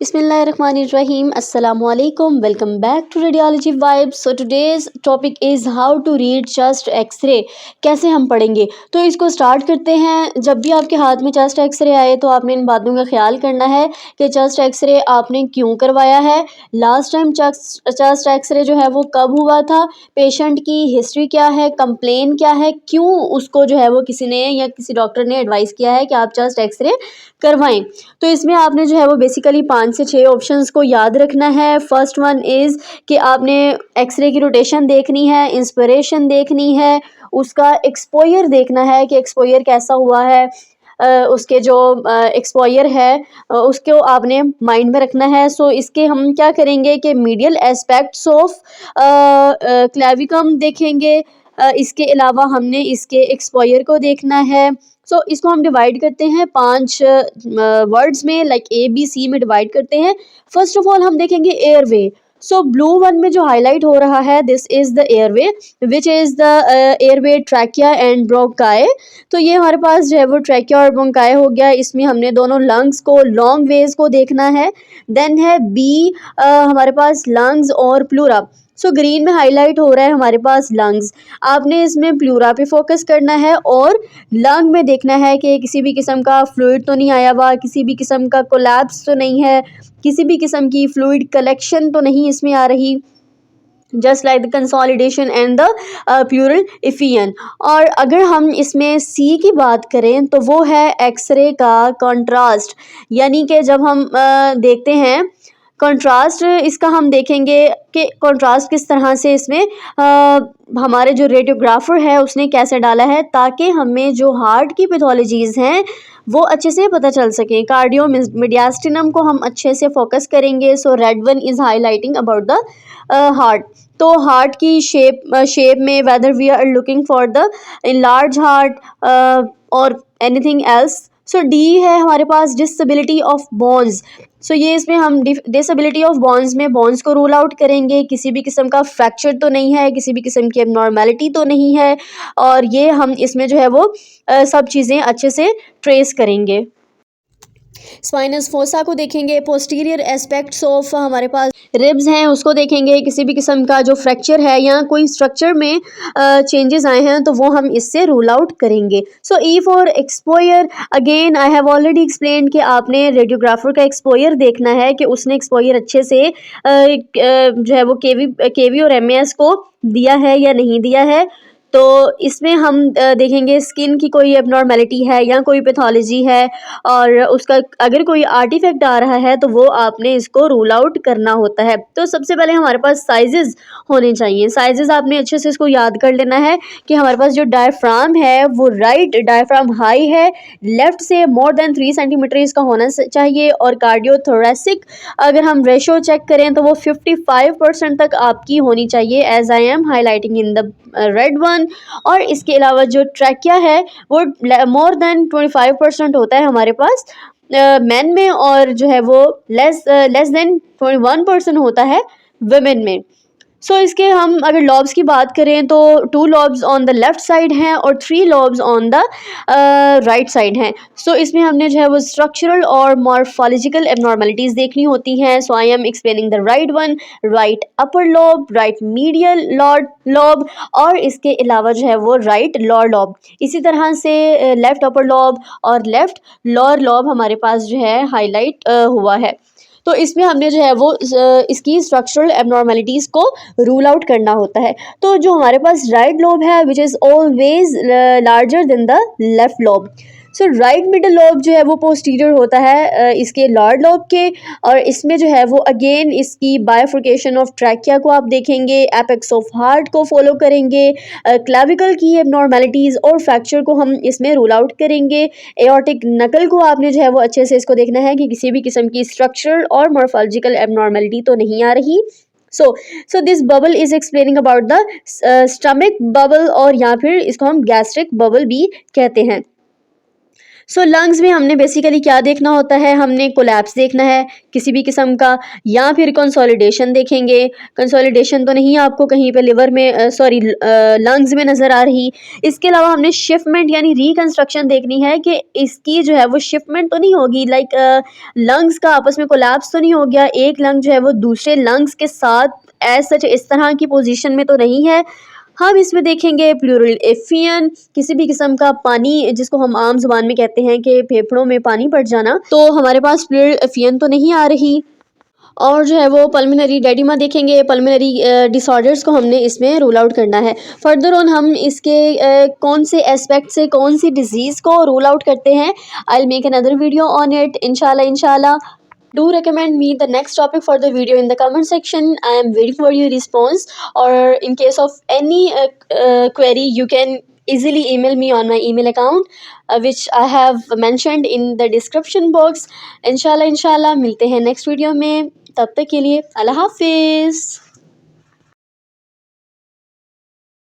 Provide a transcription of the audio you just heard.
Bismillahirrahmanirrahim. Assalamualaikum. Welcome back to Radiology Vibes. So today's topic is how to read chest X-ray. कैसे हम पढ़ेंगे, तो इसको start करते हैं। जब भी आपके हाथ में चेस्ट एक्सरे आए तो आपने इन बातों का ख्याल करना है कि चेस्ट एक्सरे आपने क्यों करवाया है, लास्ट टाइम चेस्ट एक्सरे जो है वो कब हुआ था, पेशेंट की हिस्ट्री क्या है, कंप्लेन क्या है, क्यों उसको जो है वो किसी ने या किसी डॉक्टर ने एडवाइस किया है कि आप चेस्ट एक्सरे करवाएं। तो इसमें आपने जो है वो बेसिकली 5 से 6 ऑप्शंस को याद रखना है। फर्स्ट वन इज़ कि आपने एक्सरे की रोटेशन देखनी है, इंस्पिरेशन देखनी है, उसका एक्सपोयर देखना है कि एक्सपोयर कैसा हुआ है, उसके जो एक्सपोयर है उसको आपने माइंड में रखना है। सो इसके हम क्या करेंगे कि मीडियल एस्पेक्ट्स ऑफ क्लेविकम देखेंगे। इसके अलावा हमने इसके एक्सपोयर को देखना है। सो इसको हम डिवाइड करते हैं 5 वर्ड्स में, लाइक ABC में डिवाइड करते हैं। फर्स्ट ऑफ ऑल हम देखेंगे एयरवे। सो ब्लू वन में जो हाईलाइट हो रहा है, this is the airway which is the airway trachea and bronchi. तो ये हमारे पास जो है वो ट्रैकिया और ब्रोंकाई हो गया। इसमें हमने दोनों लंग्स को, लॉन्ग वेज को देखना है। देन है बी हमारे पास लंग्स और प्लूरा। सो ग्रीन में हाईलाइट हो रहा है हमारे पास लंग्स। आपने इसमें प्लूरा पे फोकस करना है और लंग में देखना है कि किसी भी किस्म का फ्लूइड तो नहीं आया हुआ, किसी भी किस्म का कोलैप्स तो नहीं है, किसी भी किस्म की फ्लूइड कलेक्शन तो नहीं इसमें आ रही, just like the consolidation and the pleural effusion. और अगर हम इसमें सी की बात करें तो वो है एक्सरे का कंट्रास्ट, यानी कि जब हम देखते हैं कंट्रास्ट, इसका हम देखेंगे कि कंट्रास्ट किस तरह से इसमें हमारे जो रेडियोग्राफर है उसने कैसे डाला है, ताकि हमें जो हार्ट की पैथोलॉजीज़ हैं वो अच्छे से पता चल सकें। कार्डियो मीडियास्टिनम को हम अच्छे से फोकस करेंगे। So red one is highlighting about the heart. तो हार्ट की शेप में whether we are looking for the enlarged heart और एनीथिंग एल्स। सो डी है हमारे पास डिसेबिलिटी ऑफ बोन्स। सो ये इसमें हम डिसेबिलिटी ऑफ बोन्स में बोन्स को रूल आउट करेंगे, किसी भी किस्म का फ्रैक्चर तो नहीं है, किसी भी किस्म की एबनॉर्मेलिटी तो नहीं है, और ये हम इसमें जो है वो सब चीज़ें अच्छे से ट्रेस करेंगे। स्पाइनस फोसा को देखेंगे। पोस्टीरियर एस्पेक्ट्स ऑफ हमारे पास रिब्स हैं उसको देखेंगे, किसी भी किस्म का जो फ्रैक्चर है या कोई स्ट्रक्चर में चेंजेस आए हैं तो वो हम इससे रूल आउट करेंगे। So E for exposure, again I have already explain कि आपने रेडियोग्राफर का एक्सपोयर देखना है कि उसने एक्सपोयर अच्छे से जो है वो केवी और एमएस को दिया है या नहीं दिया है। तो इसमें हम देखेंगे स्किन की कोई एबनॉर्मेलिटी है या कोई पैथोलॉजी है, और उसका अगर कोई आर्टिफैक्ट आ रहा है तो वो आपने इसको रूल आउट करना होता है। तो सबसे पहले हमारे पास साइजेस होने चाहिए। साइजेस आपने अच्छे से इसको याद कर लेना है कि हमारे पास जो डायफ्राम है वो राइट डायफ्राम हाई है, लेफ्ट से मोर देन 3 सेंटीमीटर इसका होना चाहिए, और कार्डियोथोरेसिक अगर हम रेशो चेक करें तो वो 55% तक आपकी होनी चाहिए, as I am highlighting in the red one. और इसके अलावा जो ट्रैकिया है वो मोर देन 25% होता है हमारे पास मेन में, और जो है वो लेस देन 21% होता है वुमेन में। सो इसके हम अगर लॉब्स की बात करें तो 2 lobes on the left side हैं और 3 lobes on the right side हैं। सो इसमें हमने जो है वो स्ट्रक्चरल और मॉर्फोलॉजिकल एबनॉर्मेलिटीज़ देखनी होती हैं। So I am explaining the right one, right upper lobe, right medial lobe, और इसके अलावा जो है वो राइट लोअर लॉब। इसी तरह से लेफ्ट अपर लॉब और लेफ्ट लोअर लॉब हमारे पास जो है हाईलाइट हुआ है। तो इसमें हमने जो है वो इसकी स्ट्रक्चरल एबनॉर्मेलिटीज़ को रूल आउट करना होता है। तो जो हमारे पास राइट लोब है which is always larger than the left lobe. So right middle lobe जो है वो पोस्टीरियर होता है इसके लॉर्ड लोब के, और इसमें जो है वो अगेन इसकी बाइफर्केशन ऑफ ट्रैकिया को आप देखेंगे, एपेक्स ऑफ हार्ट को फॉलो करेंगे, क्लाविकल की एबनॉर्मेलिटीज़ और फ्रैक्चर को हम इसमें रूल आउट करेंगे। एओर्टिक नकल को आपने जो है वो अच्छे से इसको देखना है कि किसी भी किस्म की स्ट्रक्चरल और मॉर्फोलॉजिकल एबनॉर्मेलिटी तो नहीं आ रही। So this bubble is explaining about the stomach bubble, और या फिर इसको हम गैस्ट्रिक बबल भी कहते हैं। सो लंग्स में हमने बेसिकली क्या देखना होता है, हमने कोलैप्स देखना है किसी भी किस्म का, या फिर कंसोलिडेशन देखेंगे। कंसोलिडेशन तो नहीं आपको कहीं पे लिवर में सॉरी लंग्स में नज़र आ रही। इसके अलावा हमने शिफ्टमेंट यानी रिकंस्ट्रक्शन देखनी है कि इसकी जो है वो शिफ्टमेंट तो नहीं होगी, लाइक लंग्स का आपस में कोलैप्स तो नहीं हो गया, एक लंग जो है वो दूसरे लंग्स के साथ एज सच इस तरह की पोजीशन में तो नहीं है। हम इसमें देखेंगे प्लूरल एफियन, किसी भी किस्म का पानी जिसको हम आम जुबान में कहते हैं कि फेफड़ों में पानी पड़ जाना, तो हमारे पास प्लूरल एफियन तो नहीं आ रही। और जो है वो पल्मोनरी डेडिमा देखेंगे, पल्मोनरी डिसऑर्डर्स को हमने इसमें रूल आउट करना है। फर्दर ऑन हम इसके कौन से एस्पेक्ट से कौन सी डिजीज़ को रूल आउट करते हैं, I will make another video on it इंशाल्लाह। Do recommend me the next topic for the video in the comment section. I am waiting for your response. Or in case of any query, you can easily email me on my email account, which I have mentioned in the description box. इंशाल्लाह मिलते हैं next video में, तब तक के लिए अल्लाह हाफिज़।